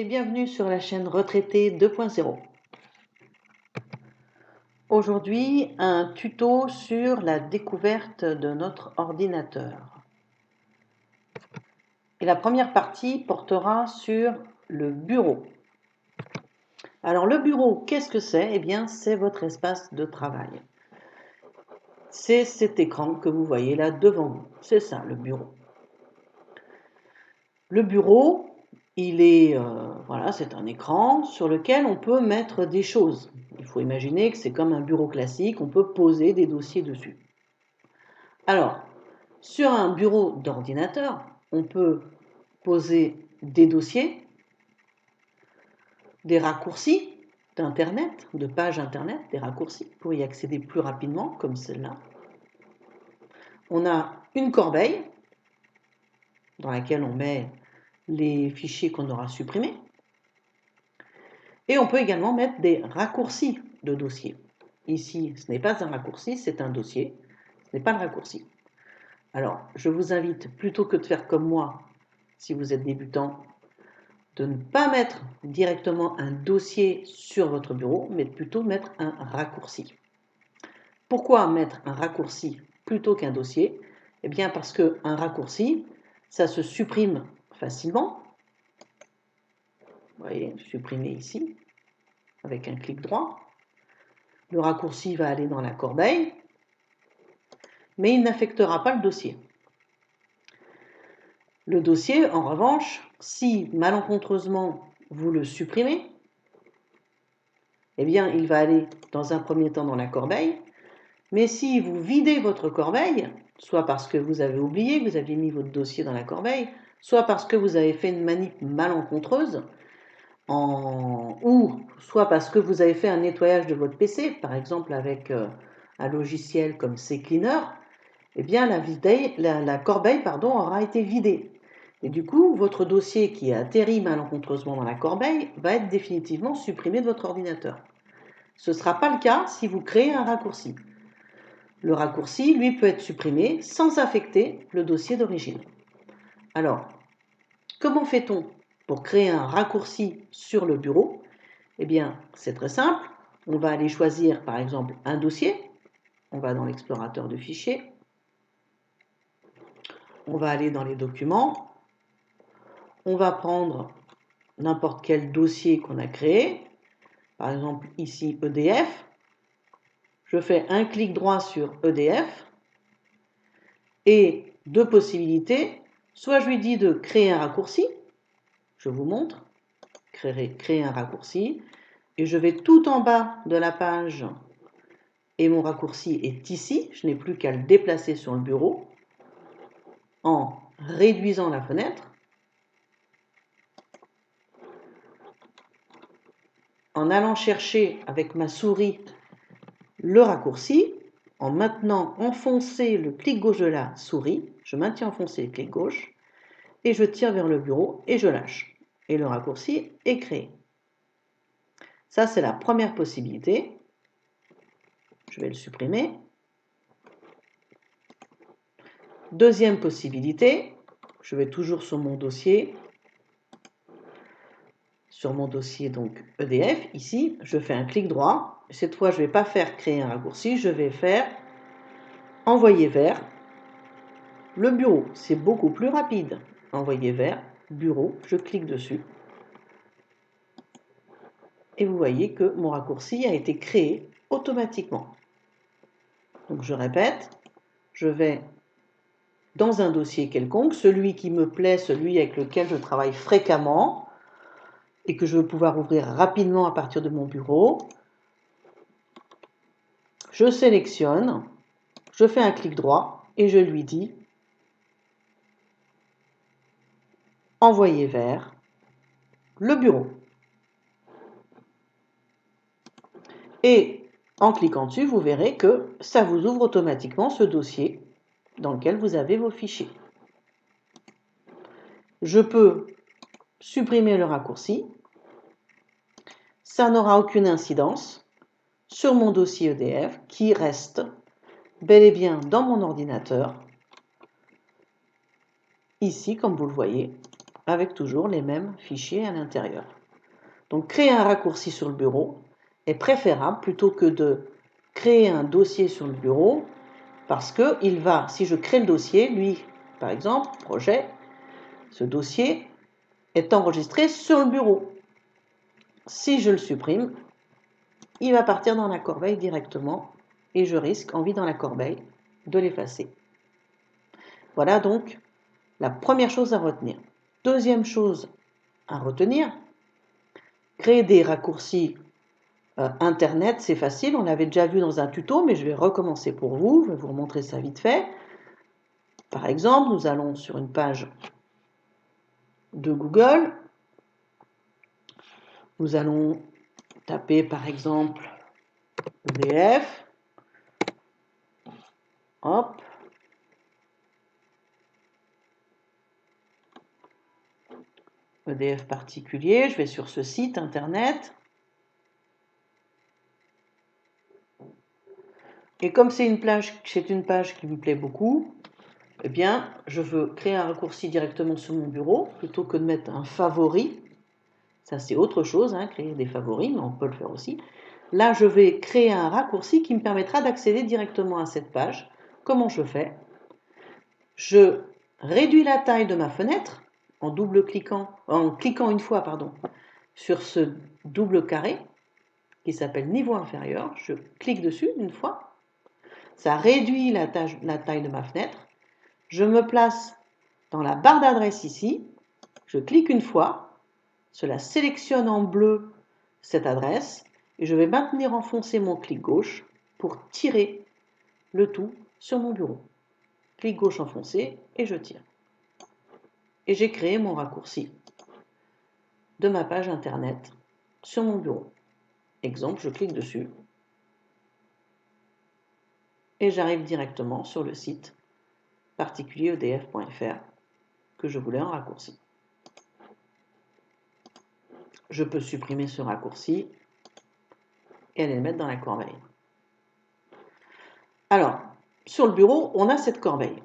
et bienvenue sur la chaîne Retraité 2.0. Aujourd'hui, un tuto sur la découverte de notre ordinateur. Et la première partie portera sur le bureau. Alors le bureau, qu'est-ce que c'est? Eh bien, c'est votre espace de travail. C'est cet écran que vous voyez là devant vous. C'est ça, le bureau. Le bureau, c'est un écran sur lequel on peut mettre des choses. Il faut imaginer que c'est comme un bureau classique, on peut poser des dossiers dessus. Alors, sur un bureau d'ordinateur, on peut poser des dossiers, des raccourcis d'Internet, de pages Internet, des raccourcis pour y accéder plus rapidement, comme celle-là. On a une corbeille dans laquelle on met les fichiers qu'on aura supprimés. Et on peut également mettre des raccourcis de dossiers. Ici, ce n'est pas un raccourci, c'est un dossier. Ce n'est pas le raccourci. Alors, je vous invite, plutôt que de faire comme moi, si vous êtes débutant, de ne pas mettre directement un dossier sur votre bureau, mais plutôt mettre un raccourci. Pourquoi mettre un raccourci plutôt qu'un dossier? Eh bien, parce qu'un raccourci, ça se supprime facilement. Vous voyez, supprimer ici, avec un clic droit. Le raccourci va aller dans la corbeille, mais il n'affectera pas le dossier. Le dossier, en revanche, si malencontreusement vous le supprimez, eh bien, il va aller dans un premier temps dans la corbeille, mais si vous videz votre corbeille, soit parce que vous avez oublié que vous aviez mis votre dossier dans la corbeille, soit parce que vous avez fait une manip malencontreuse, ou soit parce que vous avez fait un nettoyage de votre PC, par exemple avec un logiciel comme CCleaner, eh bien la corbeille aura été vidée. Et du coup, votre dossier qui a atterri malencontreusement dans la corbeille va être définitivement supprimé de votre ordinateur. Ce ne sera pas le cas si vous créez un raccourci. Le raccourci, lui, peut être supprimé sans affecter le dossier d'origine. Alors, comment fait-on pour créer un raccourci sur le bureau? Eh bien, c'est très simple. On va aller choisir, par exemple, un dossier. On va dans l'explorateur de fichiers. On va aller dans les documents. On va prendre n'importe quel dossier qu'on a créé. Par exemple, ici, EDF. Je fais un clic droit sur EDF. Et deux possibilités. Soit je lui dis de créer un raccourci. Je vous montre. Créer un raccourci. Et je vais tout en bas de la page. Et mon raccourci est ici. Je n'ai plus qu'à le déplacer sur le bureau. En réduisant la fenêtre. En allant chercher avec ma souris le raccourci, en maintenant enfoncé le clic gauche de la souris, je maintiens enfoncé le clic gauche, et je tire vers le bureau et je lâche. Et le raccourci est créé. Ça, c'est la première possibilité. Je vais le supprimer. Deuxième possibilité, je vais toujours sur mon dossier. Sur mon dossier donc EDF, ici, je fais un clic droit. Cette fois, je ne vais pas faire créer un raccourci, je vais faire envoyer vers le bureau. C'est beaucoup plus rapide. Envoyer vers bureau, je clique dessus. Et vous voyez que mon raccourci a été créé automatiquement. Donc je répète, je vais dans un dossier quelconque, celui qui me plaît, celui avec lequel je travaille fréquemment, et que je veux pouvoir ouvrir rapidement à partir de mon bureau. Je sélectionne, je fais un clic droit et je lui dis envoyer vers le bureau. Et en cliquant dessus, vous verrez que ça vous ouvre automatiquement ce dossier dans lequel vous avez vos fichiers. Je peux supprimer le raccourci. Ça n'aura aucune incidence sur mon dossier EDF qui reste bel et bien dans mon ordinateur, ici comme vous le voyez, avec toujours les mêmes fichiers à l'intérieur. Donc créer un raccourci sur le bureau est préférable plutôt que de créer un dossier sur le bureau, parce que si je crée le dossier, lui, par exemple, projet, ce dossier est enregistré sur le bureau. Si je le supprime, il va partir dans la corbeille directement et je risque, en vue dans la corbeille, de l'effacer. Voilà donc la première chose à retenir. Deuxième chose à retenir, créer des raccourcis Internet, c'est facile, on l'avait déjà vu dans un tuto, mais je vais recommencer pour vous, je vais vous montrer ça vite fait. Par exemple, nous allons sur une page de Google, nous allons taper par exemple EDF, hop, EDF particulier, je vais sur ce site Internet. Et comme c'est une page qui me plaît beaucoup, eh bien, je veux créer un raccourci directement sur mon bureau, plutôt que de mettre un favori. Ça, c'est autre chose, hein, créer des favoris, mais on peut le faire aussi. Là, je vais créer un raccourci qui me permettra d'accéder directement à cette page. Comment je fais? Je réduis la taille de ma fenêtre en cliquant une fois, sur ce double carré qui s'appelle niveau inférieur. Je clique dessus une fois. Ça réduit la taille de ma fenêtre. Je me place dans la barre d'adresse ici. Je clique une fois. Cela sélectionne en bleu cette adresse. Et je vais maintenir enfoncé mon clic gauche pour tirer le tout sur mon bureau. Clic gauche enfoncé et je tire. Et j'ai créé mon raccourci de ma page internet sur mon bureau. Exemple, je clique dessus et j'arrive directement sur le site particulieredf.fr que je voulais en raccourci. Je peux supprimer ce raccourci et aller le mettre dans la corbeille. Alors, sur le bureau, on a cette corbeille.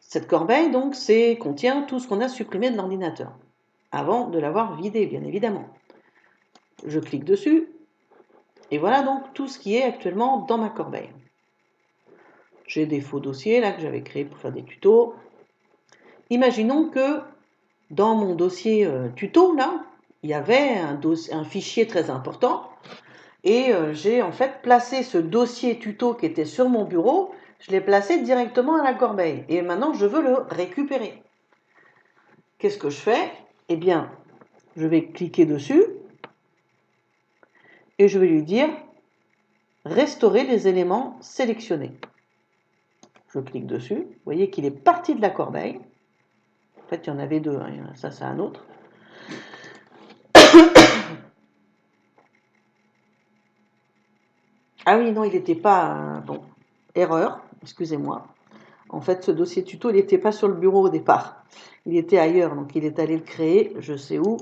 Cette corbeille, donc, contient tout ce qu'on a supprimé de l'ordinateur, avant de l'avoir vidé, bien évidemment. Je clique dessus, et voilà donc tout ce qui est actuellement dans ma corbeille. J'ai des faux dossiers là que j'avais créés pour faire des tutos. Imaginons que dans mon dossier tuto, là, il y avait un fichier très important, et j'ai en fait placé ce dossier tuto qui était sur mon bureau, je l'ai placé directement à la corbeille. Et maintenant, je veux le récupérer. Qu'est-ce que je fais? Eh bien, je vais cliquer dessus et je vais lui dire « Restaurer les éléments sélectionnés ». Je clique dessus. Vous voyez qu'il est parti de la corbeille. En fait, il y en avait deux. Hein. Ça, c'est un autre. Ah oui, non, il n'était pas... Bon, erreur, excusez-moi. En fait, ce dossier tuto, il n'était pas sur le bureau au départ. Il était ailleurs, donc il est allé le créer, je sais où.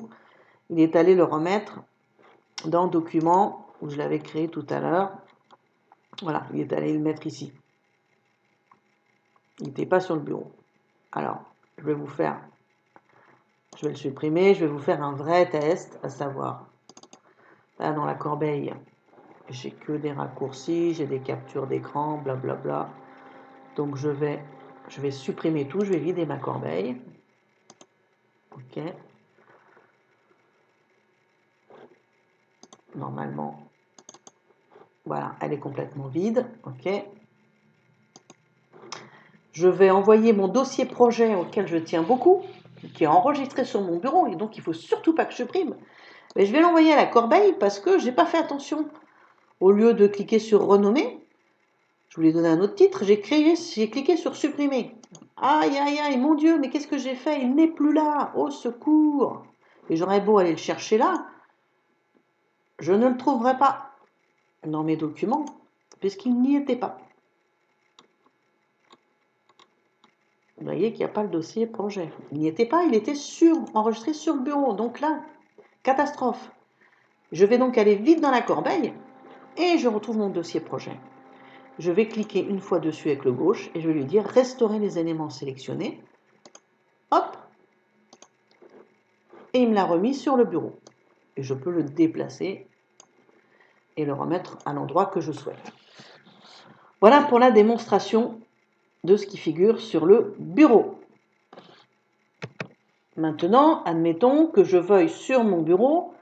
Il est allé le remettre dans Documents, où je l'avais créé tout à l'heure. Voilà, il est allé le mettre ici. Il n'était pas sur le bureau. Alors, je vais le supprimer, je vais vous faire un vrai test, à savoir, là dans la corbeille, j'ai que des raccourcis, j'ai des captures d'écran, blablabla. Donc je vais supprimer tout, je vais vider ma corbeille. Ok. Normalement, voilà, elle est complètement vide. Ok. Je vais envoyer mon dossier projet auquel je tiens beaucoup, qui est enregistré sur mon bureau, et donc il ne faut surtout pas que je supprime. Mais je vais l'envoyer à la corbeille parce que je n'ai pas fait attention. Au lieu de cliquer sur renommer, je voulais donner un autre titre, j'ai cliqué sur supprimer. Aïe, aïe, aïe, mon Dieu, mais qu'est-ce que j'ai fait? Il n'est plus là. Au secours. Et j'aurais beau aller le chercher là, je ne le trouverai pas dans mes documents, puisqu'il n'y était pas. Vous voyez qu'il n'y a pas le dossier projet. Il n'y était pas, il était enregistré sur le bureau. Donc là, catastrophe. Je vais donc aller vite dans la corbeille et je retrouve mon dossier projet. Je vais cliquer une fois dessus avec le gauche et je vais lui dire restaurer les éléments sélectionnés. hop, et il me l'a remis sur le bureau. Et je peux le déplacer et le remettre à l'endroit que je souhaite. Voilà pour la démonstration de ce qui figure sur le bureau. Maintenant, admettons que je veuille sur mon bureau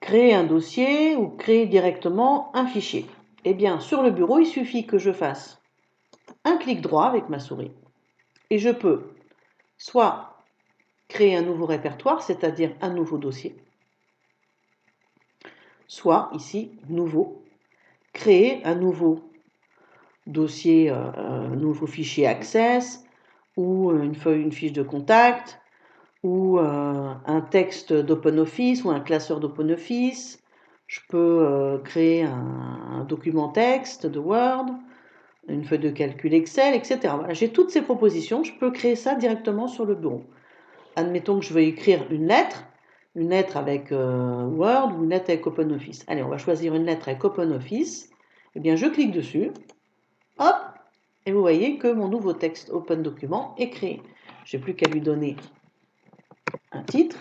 créer un dossier ou créer directement un fichier. Eh bien, sur le bureau, il suffit que je fasse un clic droit avec ma souris et je peux soit créer un nouveau répertoire, c'est-à-dire un nouveau dossier, soit ici, nouveau, créer un nouveau dossier, un nouveau fichier Access ou une fiche de contact ou un texte d'OpenOffice ou un classeur d'OpenOffice. Je peux créer un document texte de Word, une feuille de calcul Excel, etc. Voilà, j'ai toutes ces propositions, je peux créer ça directement sur le bureau. Admettons que je veux écrire une lettre avec Word ou une lettre avec OpenOffice. Allez, on va choisir une lettre avec OpenOffice. Eh bien, je clique dessus, hop, et vous voyez que mon nouveau texte Open Document est créé. Je n'ai plus qu'à lui donner un titre.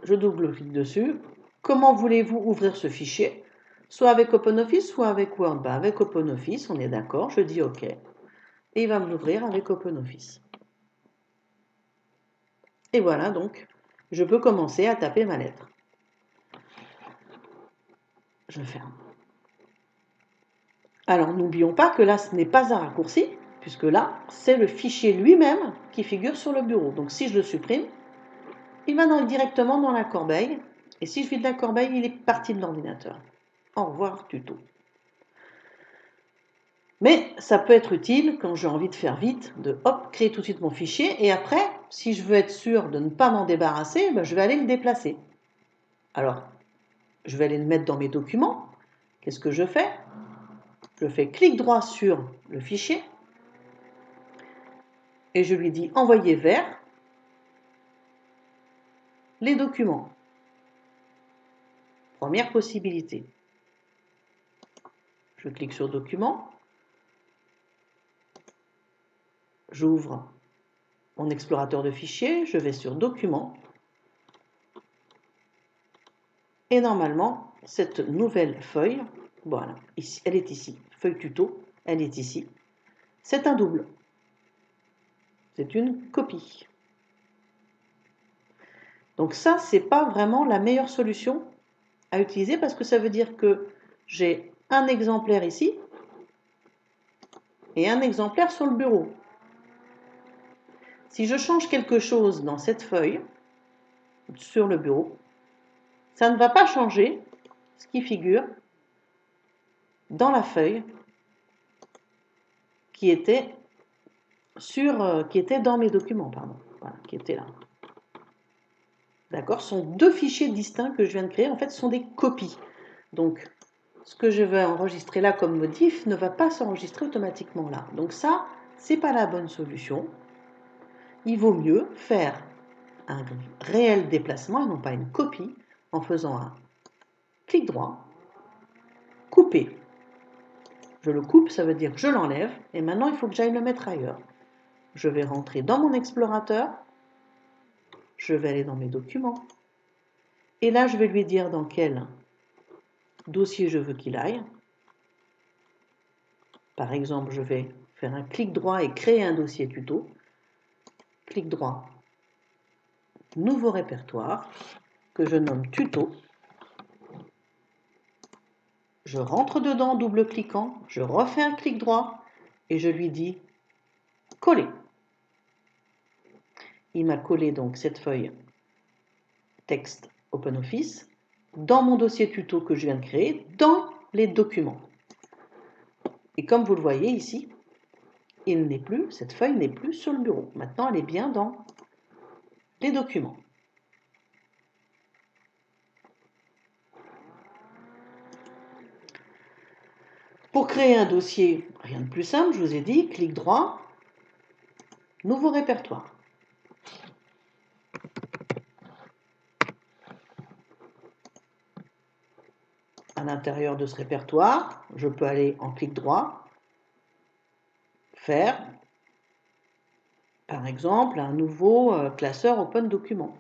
Je double-clique dessus. Comment voulez-vous ouvrir ce fichier? Soit avec OpenOffice, soit avec Word. Ben, avec OpenOffice, on est d'accord, je dis OK. Et il va me l'ouvrir avec OpenOffice. Et voilà donc, je peux commencer à taper ma lettre. Je ferme. Alors n'oublions pas que là, ce n'est pas un raccourci, puisque là, c'est le fichier lui-même qui figure sur le bureau. Donc si je le supprime, il va directement dans la corbeille. Et si je vide la corbeille, il est parti de l'ordinateur. Au revoir, tuto. Mais ça peut être utile quand j'ai envie de faire vite, de hop, créer tout de suite mon fichier. Et après, si je veux être sûr de ne pas m'en débarrasser, ben, je vais aller le déplacer. Alors, je vais aller le mettre dans mes documents. Qu'est-ce que je fais? Je fais clic droit sur le fichier et je lui dis envoyer vers les documents. Première possibilité. Je clique sur documents. J'ouvre mon explorateur de fichiers. Je vais sur documents. Et normalement, cette nouvelle feuille, voilà, ici, elle est ici. Feuille tuto, elle est ici. C'est un double. C'est une copie. Donc ça, c'est pas vraiment la meilleure solution à utiliser parce que ça veut dire que j'ai un exemplaire ici et un exemplaire sur le bureau. Si je change quelque chose dans cette feuille, sur le bureau, ça ne va pas changer ce qui figure dans la feuille qui était dans mes documents, pardon, voilà, qui était là. D'accord, ce sont deux fichiers distincts que je viens de créer, en fait, ce sont des copies. Donc, ce que je vais enregistrer là comme modif ne va pas s'enregistrer automatiquement là. Donc ça, c'est pas la bonne solution. Il vaut mieux faire un réel déplacement et non pas une copie en faisant un clic droit, couper. Je le coupe, ça veut dire que je l'enlève et maintenant il faut que j'aille le mettre ailleurs. Je vais rentrer dans mon explorateur, je vais aller dans mes documents et là je vais lui dire dans quel dossier je veux qu'il aille. Par exemple, je vais faire un clic droit et créer un dossier tuto. Clic droit, nouveau répertoire que je nomme tuto. Je rentre dedans double-cliquant, je refais un clic droit et je lui dis coller. Il m'a collé donc cette feuille texte OpenOffice dans mon dossier tuto que je viens de créer, dans les documents. Et comme vous le voyez ici, cette feuille n'est plus sur le bureau. Maintenant, elle est bien dans les documents. Pour créer un dossier, rien de plus simple, je vous ai dit, clic droit, nouveau répertoire. À l'intérieur de ce répertoire, je peux aller en clic droit, faire, par exemple, un nouveau classeur Open Document.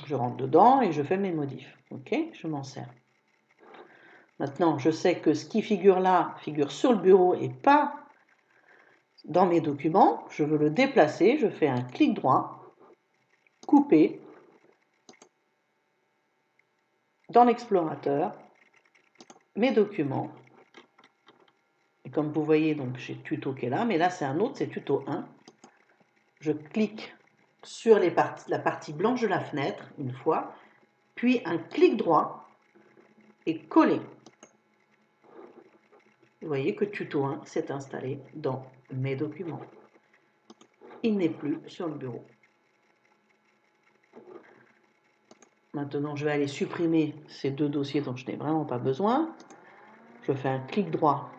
Je rentre dedans et je fais mes modifs. Ok, je m'en sers. Maintenant, je sais que ce qui figure là figure sur le bureau et pas dans mes documents. Je veux le déplacer. Je fais un clic droit, couper, dans l'explorateur, mes documents. Et comme vous voyez, donc j'ai tuto qui est là, mais là c'est un autre, c'est tuto 1. Je clique sur la partie blanche de la fenêtre une fois, puis un clic droit et coller. Vous voyez que tuto 1 s'est installé dans mes documents. Il n'est plus sur le bureau. Maintenant, je vais aller supprimer ces deux dossiers dont je n'ai vraiment pas besoin. Je fais un clic droit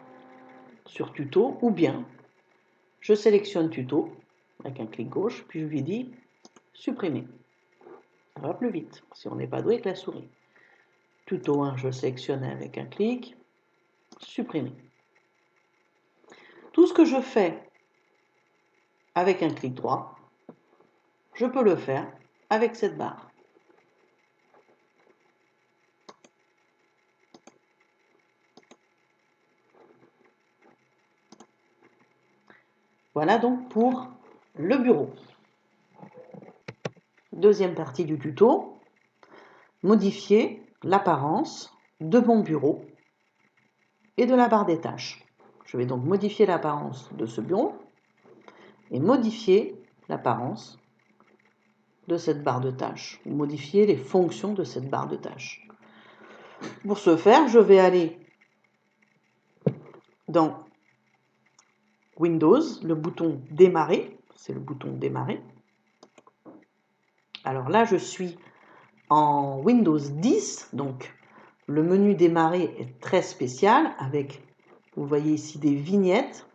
sur tuto ou bien je sélectionne tuto avec un clic gauche, puis je lui dis supprimer. Ça va plus vite si on n'est pas doué avec la souris. Tuto 1, je sélectionne avec un clic, supprimer. Tout ce que je fais avec un clic droit, je peux le faire avec cette barre. Voilà donc pour le bureau. Deuxième partie du tuto, modifier l'apparence de mon bureau et de la barre des tâches. Je vais donc modifier l'apparence de ce bureau et modifier l'apparence de cette barre de tâches, ou modifier les fonctions de cette barre de tâches. Pour ce faire, je vais aller dans Windows, le bouton démarrer, c'est le bouton démarrer. Alors là, je suis en Windows 10, donc le menu démarrer est très spécial avec, vous voyez ici, des vignettes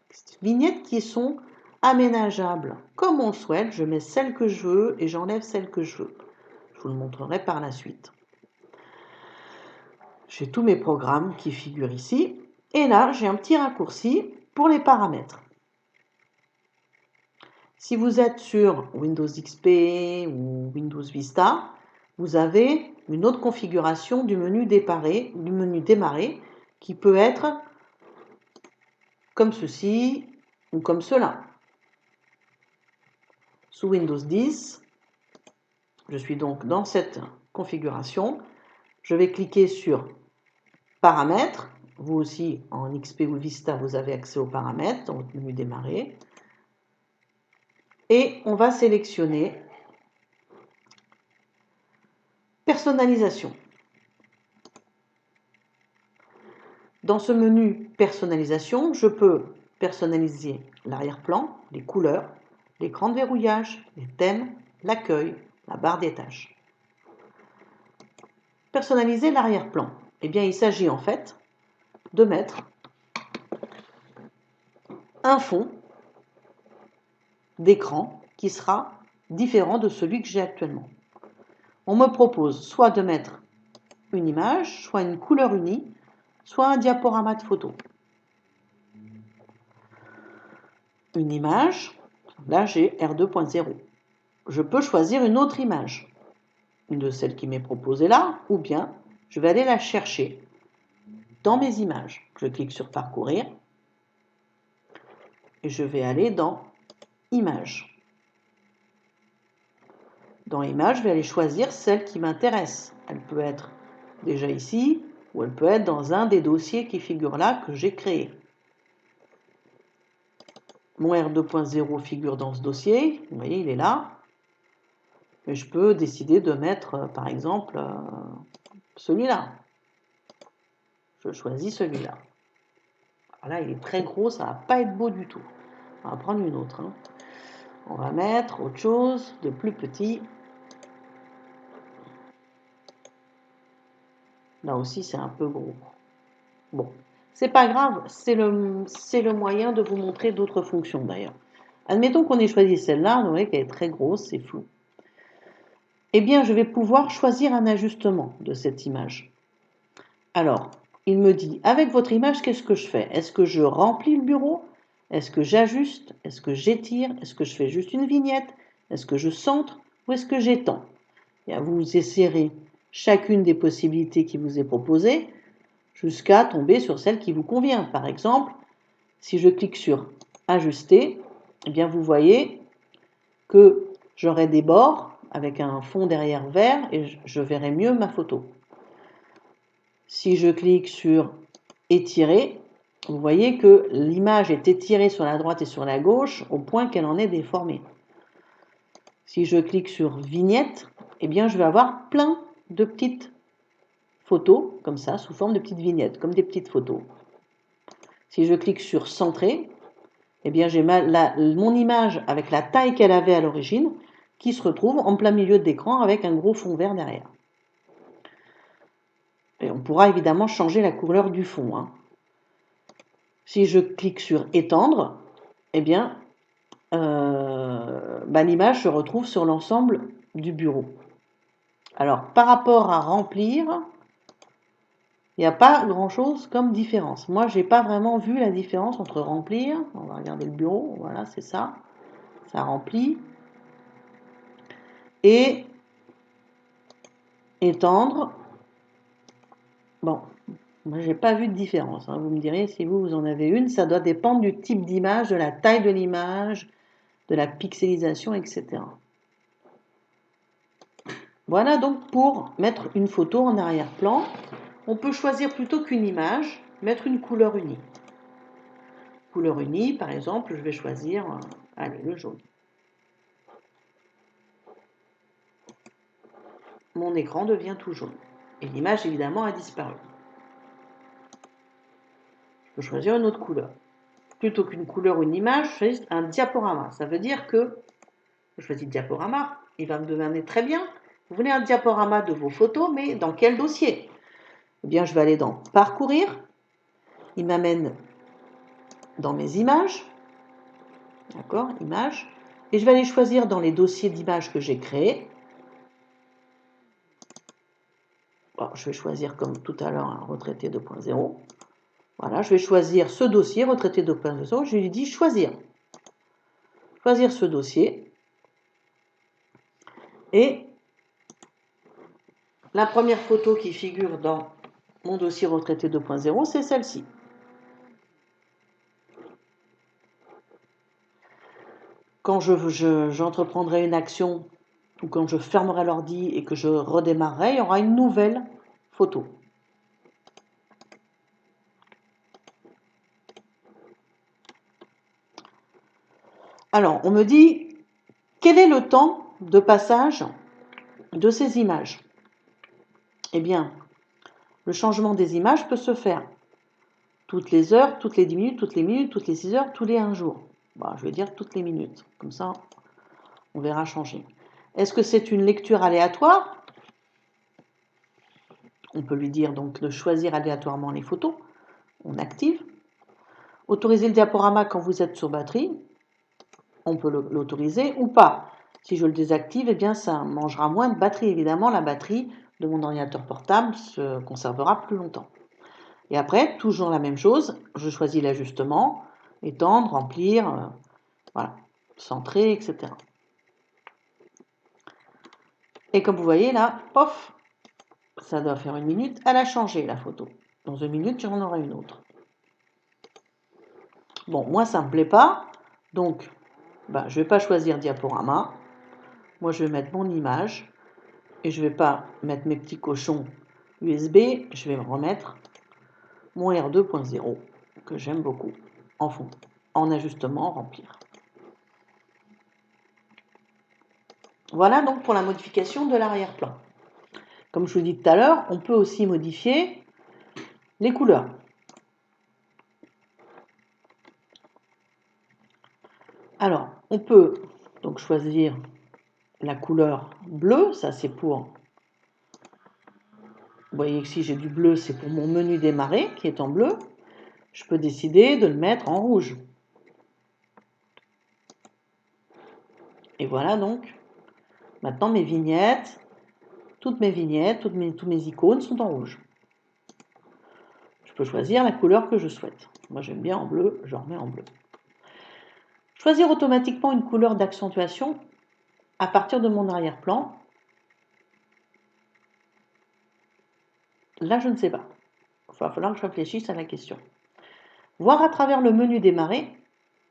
qui sont aménageables comme on le souhaite. Je mets celle que je veux et j'enlève celle que je veux. Je vous le montrerai par la suite. J'ai tous mes programmes qui figurent ici. Et là, j'ai un petit raccourci pour les paramètres. Si vous êtes sur Windows XP ou Windows Vista, vous avez une autre configuration du menu démarrer qui peut être comme ceci ou comme cela. Sous Windows 10, je suis donc dans cette configuration. Je vais cliquer sur Paramètres. Vous aussi, en XP ou Vista, vous avez accès aux paramètres dans votre menu démarrer. Et on va sélectionner Personnalisation. Dans ce menu Personnalisation, je peux personnaliser l'arrière-plan, les couleurs, l'écran de verrouillage, les thèmes, l'accueil, la barre des tâches. Personnaliser l'arrière-plan. Eh bien, il s'agit en fait de mettre un fond d'écran qui sera différent de celui que j'ai actuellement. On me propose soit de mettre une image, soit une couleur unie, soit un diaporama de photo. Une image, là j'ai R2.0. Je peux choisir une autre image de celle qui m'est proposée là, ou bien je vais aller la chercher dans mes images. Je clique sur Parcourir et je vais aller dans Images. Dans Images, je vais aller choisir celle qui m'intéresse. Elle peut être déjà ici, ou elle peut être dans un des dossiers qui figurent là que j'ai créé. Mon R2.0 figure dans ce dossier, vous voyez, il est là. Mais je peux décider de mettre, par exemple, celui-là. Je choisis celui-là. Là, il est très gros, ça ne va pas être beau du tout. On va prendre une autre. On va mettre autre chose de plus petit. Là aussi, c'est un peu gros. Bon, c'est pas grave, c'est le moyen de vous montrer d'autres fonctions d'ailleurs. Admettons qu'on ait choisi celle-là, vous voyez qu'elle est très grosse, c'est flou. Eh bien, je vais pouvoir choisir un ajustement de cette image. Alors, il me dit, avec votre image, qu'est-ce que je fais? Est-ce que je remplis le bureau? Est-ce que j'ajuste? Est-ce que j'étire? Est-ce que je fais juste une vignette? Est-ce que je centre? Ou est-ce que j'étends? Vous essayerez chacune des possibilités qui vous est proposée jusqu'à tomber sur celle qui vous convient. Par exemple, si je clique sur ajuster, eh bien vous voyez que j'aurai des bords avec un fond derrière vert et je verrai mieux ma photo. Si je clique sur étirer, vous voyez que l'image est étirée sur la droite et sur la gauche au point qu'elle en est déformée. Si je clique sur vignette, eh bien je vais avoir plein de petites photos comme ça, sous forme de petites vignettes, comme des petites photos. Si je clique sur centrer, eh bien j'ai mon image avec la taille qu'elle avait à l'origine qui se retrouve en plein milieu de l'écran avec un gros fond vert derrière. Et on pourra évidemment changer la couleur du fond, hein. Si je clique sur étendre, eh bien l'image se retrouve sur l'ensemble du bureau. Alors par rapport à remplir, il n'y a pas grand-chose comme différence. Moi, je n'ai pas vraiment vu la différence entre remplir, on va regarder le bureau, voilà, c'est ça, ça remplit, et étendre. Bon, moi, j'ai pas vu de différence, hein. Vous me direz si vous en avez une, ça doit dépendre du type d'image, de la taille de l'image, de la pixelisation, etc. Voilà donc pour mettre une photo en arrière-plan. On peut choisir plutôt qu'une image, mettre une couleur unie. Couleur unie, par exemple, je vais choisir, allez, le jaune. Mon écran devient tout jaune. Et l'image, évidemment, a disparu. Je peux choisir une autre couleur. Plutôt qu'une couleur ou une image, je choisis un diaporama. Ça veut dire que je choisis diaporama, il va me demander très bien, vous voulez un diaporama de vos photos, mais dans quel dossier? Eh bien, je vais aller dans Parcourir. Il m'amène dans mes images. D'accord, images. Et je vais aller choisir dans les dossiers d'images que j'ai créés. Bon, je vais choisir comme tout à l'heure un retraité 2.0. Voilà, je vais choisir ce dossier, retraité 2.0. Je lui dis choisir. Choisir ce dossier. Et la première photo qui figure dans mon dossier retraité 2.0, c'est celle-ci. Quand j'entreprendrai une action ou quand je fermerai l'ordi et que je redémarrerai, il y aura une nouvelle photo. Alors, on me dit, quel est le temps de passage de ces images? Eh bien, le changement des images peut se faire toutes les heures, toutes les 10 minutes, toutes les minutes, toutes les 6 heures, tous les 1 jour. Bon, je vais dire toutes les minutes, comme ça on verra changer. Est-ce que c'est une lecture aléatoire? On peut lui dire donc de choisir aléatoirement les photos. On active. Autoriser le diaporama quand vous êtes sur batterie. On peut l'autoriser ou pas. Si je le désactive, eh bien ça mangera moins de batterie. Évidemment, la batterie de mon ordinateur portable se conservera plus longtemps. Et après, toujours la même chose, je choisis l'ajustement, étendre, remplir, voilà, centrer, etc. Et comme vous voyez là, pof, ça doit faire 1 minute, elle a changé la photo. Dans 1 minute, j'en aurai une autre. Bon, moi ça ne me plaît pas, donc je ne vais pas choisir diaporama. Moi je vais mettre mon image et je ne vais pas mettre mes petits cochons USB, je vais remettre mon R2.0 que j'aime beaucoup en fond, en ajustement, remplir. Voilà donc pour la modification de l'arrière-plan. Comme je vous dis tout à l'heure, on peut aussi modifier les couleurs. Alors, on peut donc choisir la couleur bleue, ça c'est pour... Vous voyez que si j'ai du bleu, c'est pour mon menu démarrer qui est en bleu. Je peux décider de le mettre en rouge. Et voilà donc, maintenant mes vignettes, toutes mes vignettes, tous mes icônes sont en rouge. peux choisir la couleur que je souhaite. Moi, j'aime bien en bleu, je remets en bleu. Choisir automatiquement une couleur d'accentuation à partir de mon arrière-plan. Là, je ne sais pas. Il va falloir que je réfléchisse à la question. Voir à travers le menu démarrer,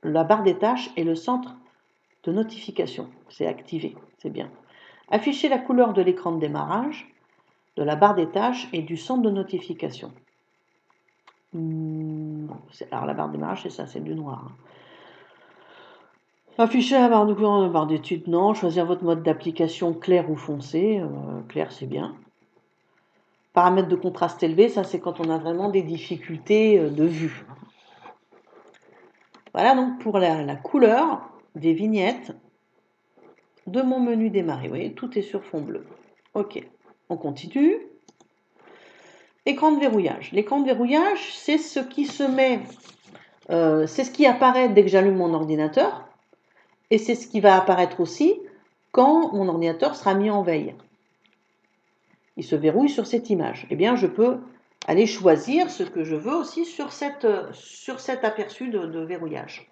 la barre des tâches et le centre de notification. C'est activé, c'est bien. Afficher la couleur de l'écran de démarrage, de la barre des tâches et du centre de notification. Alors la barre de démarrage, c'est ça, c'est du noir. Afficher la barre d'études, non. Choisir votre mode d'application clair ou foncé. Clair, c'est bien. Paramètres de contraste élevé, ça c'est quand on a vraiment des difficultés de vue. Voilà donc pour la couleur des vignettes de mon menu démarrer. Vous voyez, tout est sur fond bleu. Ok, on continue. Écran de verrouillage. L'écran de verrouillage, c'est ce qui se met, c'est ce qui apparaît dès que j'allume mon ordinateur, et c'est ce qui va apparaître aussi quand mon ordinateur sera mis en veille. Il se verrouille sur cette image. Eh bien, je peux aller choisir ce que je veux aussi sur cet aperçu de verrouillage.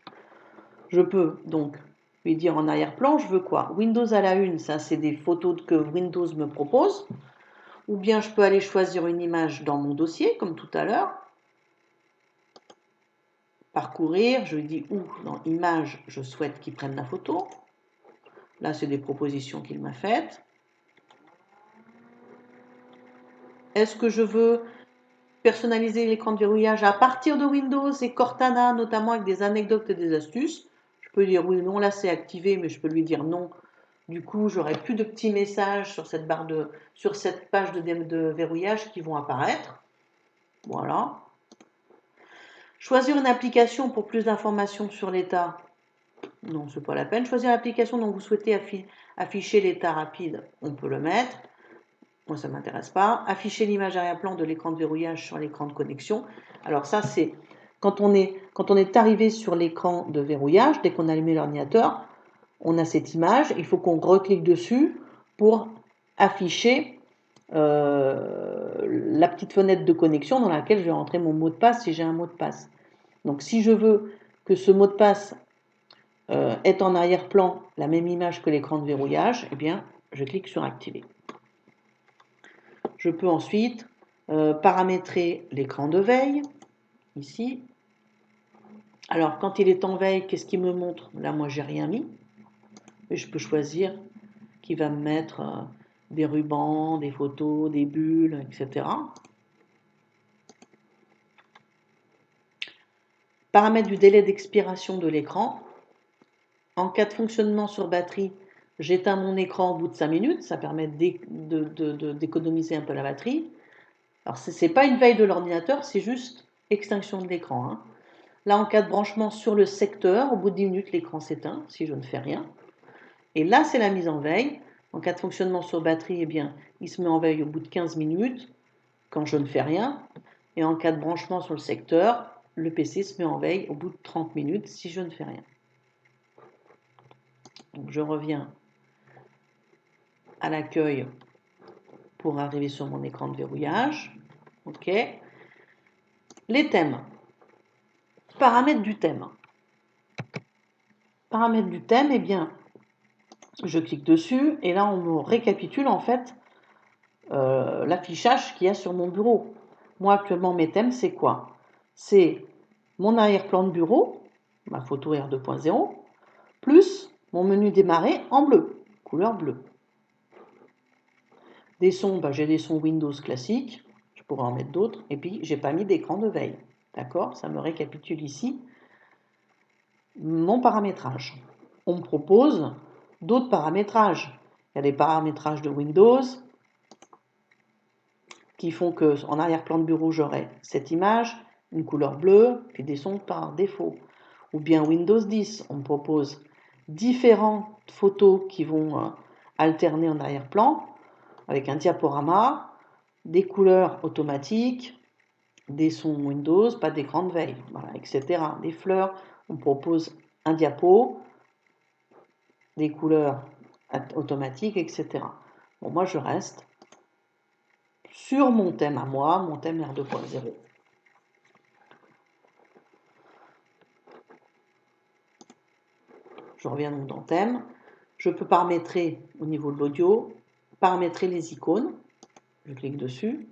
Je peux donc lui dire en arrière-plan, je veux quoi? Windows à la une, ça c'est des photos que Windows me propose. Ou bien je peux aller choisir une image dans mon dossier, comme tout à l'heure. Parcourir, je lui dis où dans Images, je souhaite qu'il prenne la photo. Là, c'est des propositions qu'il m'a faites. Est-ce que je veux personnaliser l'écran de verrouillage à partir de Windows et Cortana, notamment avec des anecdotes et des astuces? Je peux dire oui ou non, là c'est activé, mais je peux lui dire non. Du coup, j'aurai plus de petits messages sur cette page de verrouillage qui vont apparaître. Voilà. Choisir une application pour plus d'informations sur l'état. Non, ce n'est pas la peine. Choisir l'application dont vous souhaitez afficher l'état rapide. On peut le mettre. Moi, ça ne m'intéresse pas. Afficher l'image arrière-plan de l'écran de verrouillage sur l'écran de connexion. Alors ça, c'est quand on est arrivé sur l'écran de verrouillage, dès qu'on a allumé l'ordinateur, on a cette image. Il faut qu'on reclique dessus pour afficher la petite fenêtre de connexion dans laquelle je vais rentrer mon mot de passe si j'ai un mot de passe. Donc si je veux que ce mot de passe ait en arrière-plan la même image que l'écran de verrouillage, eh bien, je clique sur Activer. Je peux ensuite paramétrer l'écran de veille, ici. Alors, quand il est en veille, qu'est-ce qu'il me montre? Là, moi, j'ai rien mis. Mais je peux choisir qu'il va me mettre des rubans, des photos, des bulles, etc. Paramètres du délai d'expiration de l'écran. En cas de fonctionnement sur batterie, j'éteins mon écran au bout de 5 minutes. Ça permet d'économiser un peu la batterie. Alors, ce n'est pas une veille de l'ordinateur, c'est juste extinction de l'écran. Hein. Là, en cas de branchement sur le secteur, au bout de 10 minutes, l'écran s'éteint si je ne fais rien. Et là, c'est la mise en veille. En cas de fonctionnement sur batterie, eh bien, il se met en veille au bout de 15 minutes quand je ne fais rien. Et en cas de branchement sur le secteur, le PC se met en veille au bout de 30 minutes si je ne fais rien. Donc, je reviens à l'accueil pour arriver sur mon écran de verrouillage. OK. Les thèmes. Paramètres du thème. Paramètres du thème, eh bien, je clique dessus et là, on me récapitule en fait l'affichage qu'il y a sur mon bureau. Moi, actuellement, mes thèmes, c'est quoi? C'est mon arrière-plan de bureau, ma photo R2.0, plus mon menu démarrer en bleu, couleur bleue. Des sons, j'ai des sons Windows classiques, je pourrais en mettre d'autres, et puis j'ai pas mis d'écran de veille. D'accord? Ça me récapitule ici mon paramétrage. On me propose d'autres paramétrages. Il y a des paramétrages de Windows qui font qu'en arrière-plan de bureau, j'aurai cette image, une couleur bleue, puis des sons par défaut. Ou bien Windows 10, on me propose différentes photos qui vont alterner en arrière-plan, avec un diaporama, des couleurs automatiques, des sons Windows, pas d'écran de veille, voilà, etc. Des fleurs, on propose un diapo, des couleurs automatiques, etc. Bon, moi, je reste sur mon thème à moi, mon thème R2.0. Je reviens donc dans Thème. Je peux paramétrer au niveau de l'audio, paramétrer les icônes. Je clique dessus.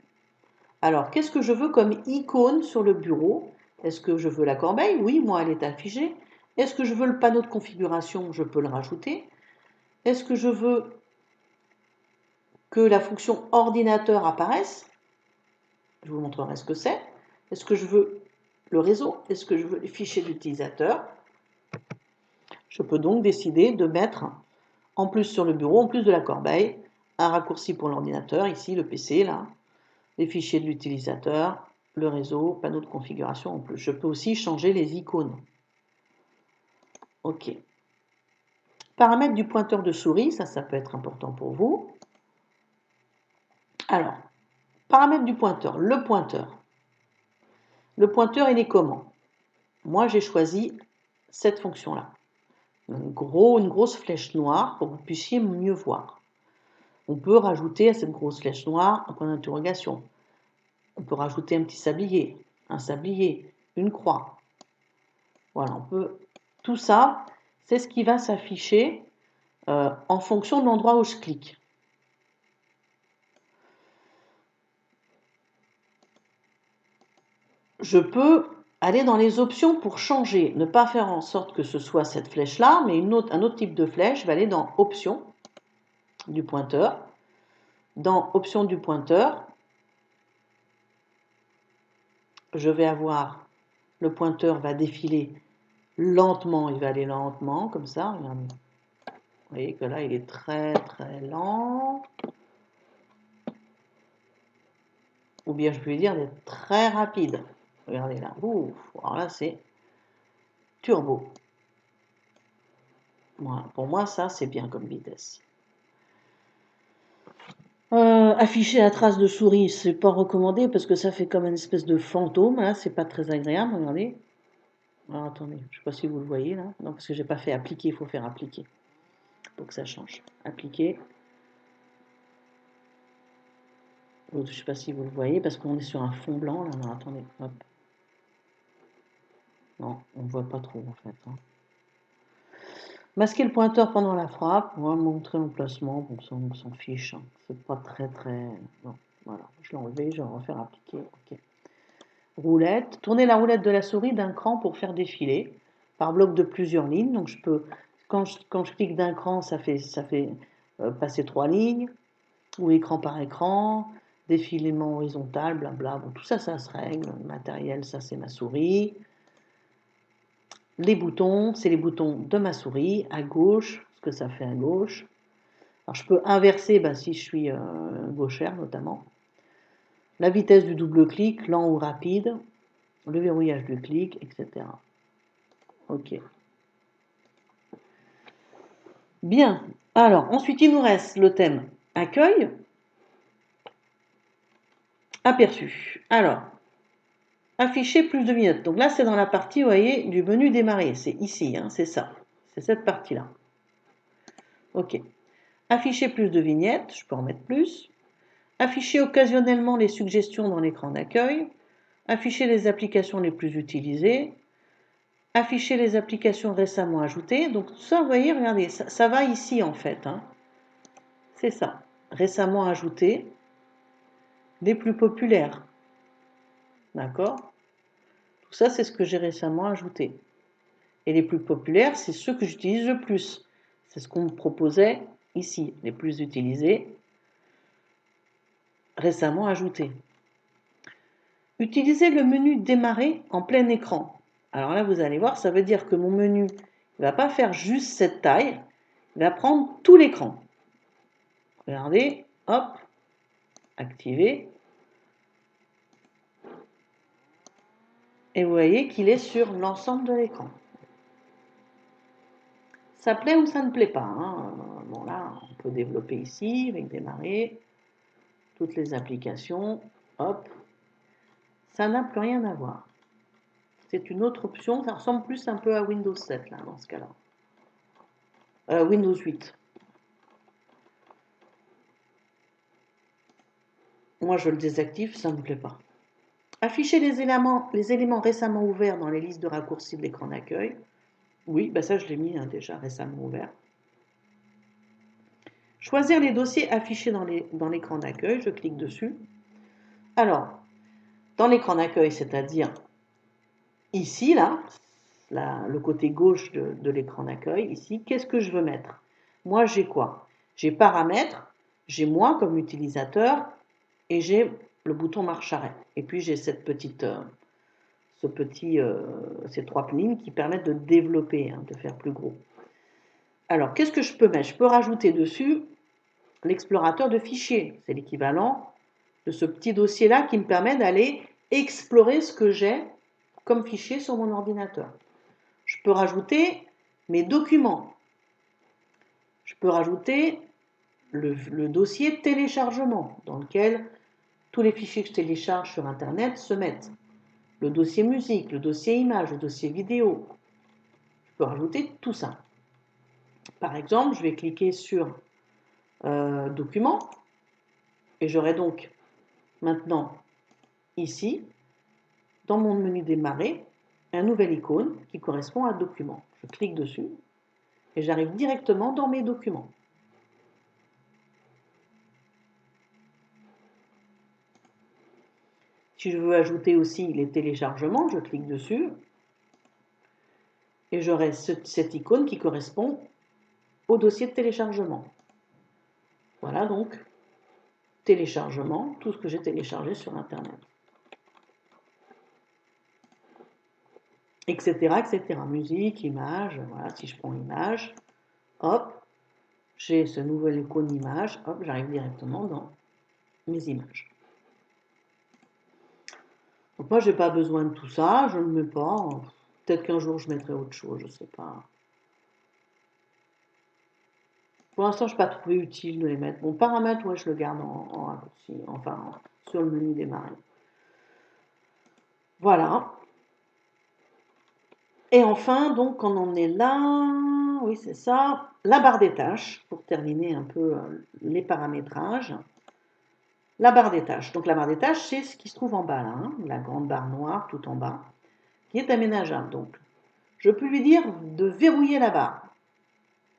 Alors, qu'est-ce que je veux comme icône sur le bureau? Est-ce que je veux la corbeille? Oui, moi, elle est affichée. Est-ce que je veux le panneau de configuration? Je peux le rajouter. Est-ce que je veux que la fonction ordinateur apparaisse? Je vous montrerai ce que c'est. Est-ce que je veux le réseau? Est-ce que je veux les fichiers d'utilisateurs? Je peux donc décider de mettre, en plus sur le bureau, en plus de la corbeille, un raccourci pour l'ordinateur, ici le PC, là, les fichiers de l'utilisateur, le réseau, panneau de configuration en plus. Je peux aussi changer les icônes. OK. Paramètres du pointeur de souris, ça peut être important pour vous. Alors, paramètres du pointeur, le pointeur. Le pointeur, il est comment? Moi, j'ai choisi cette fonction-là. Une grosse flèche noire pour que vous puissiez mieux voir. On peut rajouter à cette grosse flèche noire un point d'interrogation. On peut rajouter un petit sablier, un sablier, une croix. Voilà, on peut. Tout ça, c'est ce qui va s'afficher en fonction de l'endroit où je clique. Je peux aller dans les options pour changer, ne pas faire en sorte que ce soit cette flèche-là, mais un autre type de flèche. Je vais aller dans Options du pointeur. Dans Options du pointeur, je vais avoir, le pointeur va défiler lentement, il va aller lentement, comme ça, regardez. Vous voyez que là, il est très très lent. Ou bien je peux lui dire d'être très rapide. Regardez là, ouf, alors là c'est turbo. Voilà. Pour moi, ça c'est bien comme vitesse. Afficher la trace de souris, c'est pas recommandé parce que ça fait comme une espèce de fantôme, là, c'est pas très agréable, regardez. Alors attendez, je sais pas si vous le voyez là. Non, parce que j'ai pas fait appliquer, il faut faire appliquer. Pour que ça change. Appliquer. Je sais pas si vous le voyez parce qu'on est sur un fond blanc là. Alors attendez, hop. Non, on voit pas trop en fait. Hein. Masquer le pointeur pendant la frappe, on va montrer l'emplacement, bon ça on s'en fiche, hein. C'est pas très. Non, voilà, je l'ai enlevé, je vais refaire appliquer, ok. Roulette, tourner la roulette de la souris d'un cran pour faire défiler, par bloc de plusieurs lignes, donc je peux, quand je clique d'un cran, ça fait passer 3 lignes, ou écran par écran, défilement horizontal, blabla, bon tout ça, ça se règle, le matériel, ça c'est ma souris. Les boutons, c'est les boutons de ma souris, à gauche, ce que ça fait à gauche. Alors je peux inverser ben, si je suis gauchère notamment. La vitesse du double clic, lent ou rapide, le verrouillage du clic, etc. Ok. Bien. Alors ensuite il nous reste le thème accueil, aperçu. Alors, afficher plus de vignettes. Donc là c'est dans la partie, vous voyez, du menu démarrer. C'est ici, hein, c'est ça. C'est cette partie-là. Ok. Afficher plus de vignettes, je peux en mettre plus. Afficher occasionnellement les suggestions dans l'écran d'accueil. Afficher les applications les plus utilisées. Afficher les applications récemment ajoutées. Donc tout ça, vous voyez, regardez, ça va ici en fait. Hein. C'est ça. Récemment ajoutées. Les plus populaires. D'accord? Tout ça, c'est ce que j'ai récemment ajouté. Et les plus populaires, c'est ceux que j'utilise le plus. C'est ce qu'on me proposait ici. Les plus utilisés. Récemment ajoutés. Utilisez le menu démarrer en plein écran. Alors là, vous allez voir, ça veut dire que mon menu ne va pas faire juste cette taille, il va prendre tout l'écran. Regardez, hop, activer. Et vous voyez qu'il est sur l'ensemble de l'écran. Ça plaît ou ça ne plaît pas. Hein. Bon là, on peut développer ici avec démarrer, toutes les applications, hop. Ça n'a plus rien à voir. C'est une autre option, ça ressemble plus un peu à Windows 7 là, dans ce cas-là. Windows 8. Moi, je le désactive, ça ne me plaît pas. Afficher les éléments récemment ouverts dans les listes de raccourcis de l'écran d'accueil. Oui, bah ça je l'ai mis déjà récemment ouvert. Choisir les dossiers affichés dans l'écran d'accueil, je clique dessus. Alors, dans l'écran d'accueil, c'est-à-dire ici, là, le côté gauche de l'écran d'accueil, ici, qu'est-ce que je veux mettre? Moi, j'ai quoi? J'ai paramètres, j'ai moi comme utilisateur, et j'ai le bouton marche arrêt. Et puis j'ai cette petite, ces trois lignes qui permettent de développer, hein, de faire plus gros. Alors, qu'est-ce que je peux mettre? Je peux rajouter dessus l'explorateur de fichiers. C'est l'équivalent de ce petit dossier-là qui me permet d'aller explorer ce que j'ai comme fichier sur mon ordinateur. Je peux rajouter mes documents. Je peux rajouter le dossier téléchargement dans lequel tous les fichiers que je télécharge sur Internet se mettent. Le dossier musique, le dossier image, le dossier vidéo. Je peux rajouter tout ça. Par exemple, je vais cliquer sur Documents et j'aurai donc maintenant ici, dans mon menu démarrer, un nouvel icône qui correspond à Document. Je clique dessus et j'arrive directement dans mes documents. Si je veux ajouter aussi les téléchargements, je clique dessus et j'aurai cette icône qui correspond au dossier de téléchargement. Voilà donc téléchargement, tout ce que j'ai téléchargé sur Internet. Etc., etc. Musique, image, voilà, si je prends image, hop, j'ai ce nouvel icône image, hop, j'arrive directement dans mes images. Donc moi, je n'ai pas besoin de tout ça, je ne le mets pas. Peut-être qu'un jour, je mettrai autre chose, je ne sais pas. Pour l'instant, je n'ai pas trouvé utile de les mettre. Bon, paramètre, ouais, je le garde en raccourci, enfin, sur le menu démarrer. Voilà. Et enfin, donc, quand on en est là, oui, c'est ça, la barre des tâches, pour terminer un peu les paramétrages. La barre des tâches. Donc, la barre des tâches, c'est ce qui se trouve en bas, là, hein, la grande barre noire tout en bas, qui est aménageable. Donc, je peux lui dire de verrouiller la barre.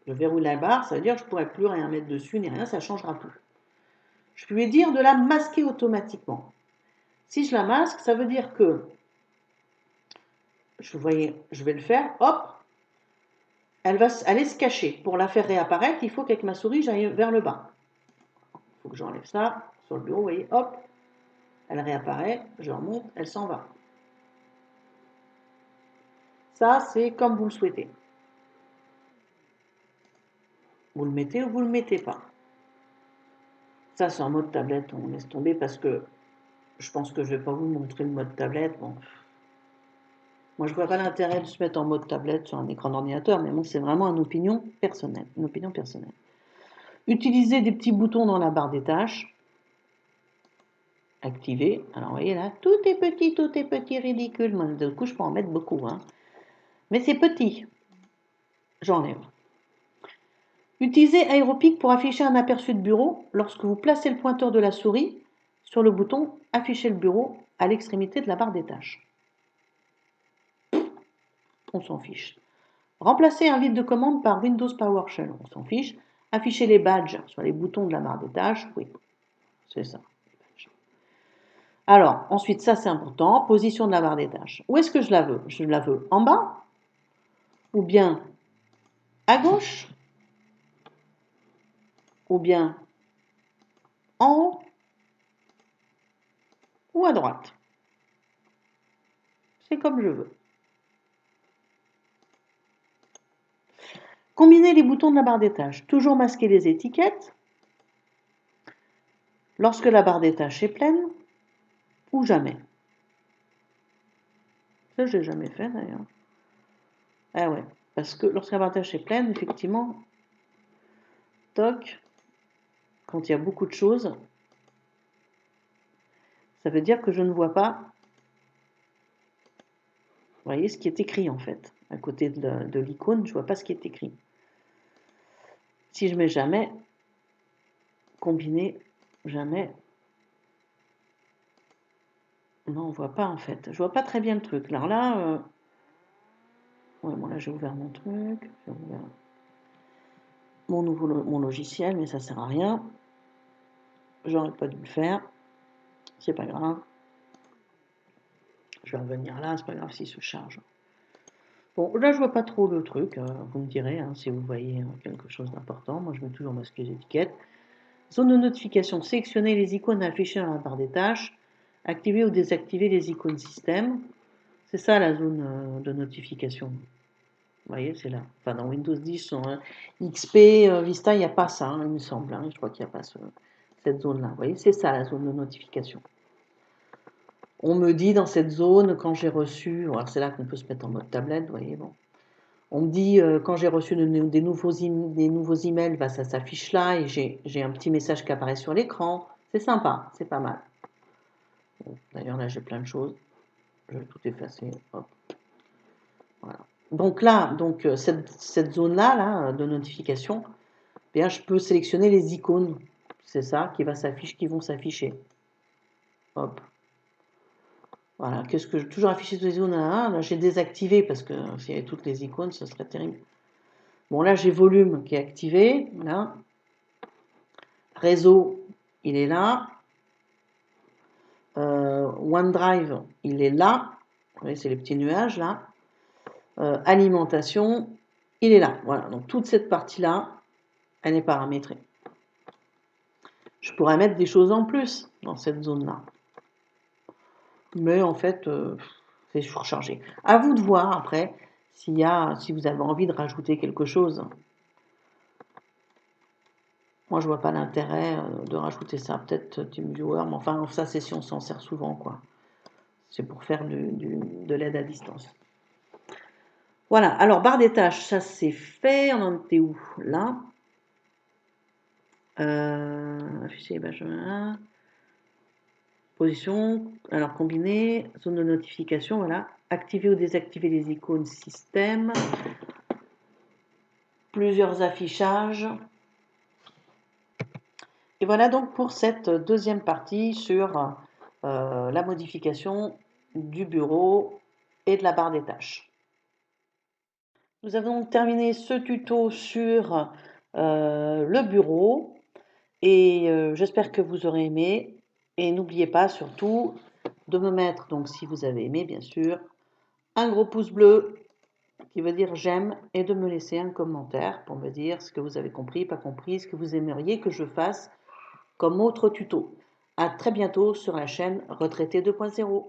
Je verrouille la barre, ça veut dire que je ne pourrai plus rien mettre dessus, ni rien, ça changera tout. Je peux lui dire de la masquer automatiquement. Si je la masque, ça veut dire que, je vais le faire, hop, elle va aller se cacher. Pour la faire réapparaître, il faut qu'avec ma souris, j'aille vers le bas. Il faut que j'enlève ça sur le bureau, vous voyez, hop, elle réapparaît, je remonte, elle s'en va. Ça, c'est comme vous le souhaitez. Vous le mettez ou vous ne le mettez pas. Ça, c'est en mode tablette, on laisse tomber parce que je pense que je ne vais pas vous montrer le mode tablette. Bon. Moi, je ne vois pas l'intérêt de se mettre en mode tablette sur un écran d'ordinateur, mais bon, c'est vraiment une opinion personnelle. Utilisez des petits boutons dans la barre des tâches. Activer. Alors, vous voyez là, tout est petit, ridicule. Moi, du coup, je peux en mettre beaucoup. Hein. Mais c'est petit. J'enlève. Utilisez Aéropic pour afficher un aperçu de bureau lorsque vous placez le pointeur de la souris sur le bouton Afficher le bureau à l'extrémité de la barre des tâches. On s'en fiche. Remplacer un vide de commande par Windows PowerShell, on s'en fiche. Afficher les badges sur les boutons de la barre des tâches, oui, c'est ça. Alors, ensuite, ça c'est important, position de la barre des tâches. Où est-ce que je la veux? Je la veux en bas, ou bien à gauche, ou bien en haut, ou à droite. C'est comme je veux. Combiner les boutons de la barre des tâches. Toujours masquer les étiquettes lorsque la barre des tâches est pleine ou jamais. Ça, je n'ai jamais fait d'ailleurs. Ah ouais, parce que lorsque la barre des tâches est pleine, effectivement, toc, quand il y a beaucoup de choses, ça veut dire que je ne vois pas, vous voyez, ce qui est écrit en fait. À côté de l'icône, je ne vois pas ce qui est écrit. Si je mets jamais, combiner, jamais, non, on ne voit pas en fait. Je ne vois pas très bien le truc. Alors là, Ouais, bon là j'ai ouvert mon truc, j'ai ouvert mon logiciel, mais ça sert à rien. J'aurais pas dû le faire. C'est pas grave. Je vais revenir là, c'est pas grave s'il se charge. Bon, là je vois pas trop le truc, vous me direz hein, si vous voyez quelque chose d'important. Moi je mets toujours masquer les étiquettes. Zone de notification, sélectionnez les icônes affichées dans la barre des tâches. Activer ou désactiver les icônes système. C'est ça la zone de notification. Vous voyez, c'est là. Enfin, dans Windows 10, XP, Vista, il n'y a pas ça, hein, il me semble. Hein, je crois qu'il n'y a pas cette zone-là. Vous voyez, c'est ça la zone de notification. On me dit dans cette zone, quand j'ai reçu, alors c'est là qu'on peut se mettre en mode tablette, vous voyez, bon. On me dit, quand j'ai reçu des nouveaux emails, bah, ça s'affiche là et j'ai un petit message qui apparaît sur l'écran. C'est sympa, c'est pas mal. Bon, d'ailleurs, là, j'ai plein de choses. Je vais tout effacer. Hop. Voilà. Donc là, cette zone-là là, de notification, eh bien, je peux sélectionner les icônes. C'est ça qui vont s'afficher. Hop. Voilà. Qu'est-ce que je toujours affiché toutes les zones là, j'ai désactivé parce que s'il y avait toutes les icônes, ce serait terrible. Bon, là, j'ai volume qui est activé. Là. Réseau, il est là. OneDrive, il est là. Vous voyez, c'est les petits nuages là. Alimentation, il est là. Voilà. Donc, toute cette partie-là, elle est paramétrée. Je pourrais mettre des choses en plus dans cette zone-là. Mais en fait, c'est surchargé. À vous de voir après si vous avez envie de rajouter quelque chose. Moi, je vois pas l'intérêt de rajouter ça. Peut-être TeamViewer, mais enfin, ça, c'est si on s'en sert souvent, quoi. C'est pour faire de l'aide à distance. Voilà. Alors, barre des tâches, ça, c'est fait. On en était où? Là. Afficher Benjamin. Position. Alors, combiner. Zone de notification, voilà. Activer ou désactiver les icônes système. Plusieurs affichages. Et voilà donc pour cette deuxième partie sur la modification du bureau et de la barre des tâches. Nous avons terminé ce tuto sur le bureau et j'espère que vous aurez aimé. Et n'oubliez pas surtout de me mettre, donc si vous avez aimé bien sûr, un gros pouce bleu qui veut dire j'aime et de me laisser un commentaire pour me dire ce que vous avez compris, pas compris, ce que vous aimeriez que je fasse comme autre tuto. À très bientôt sur la chaîne Retraité 2.0.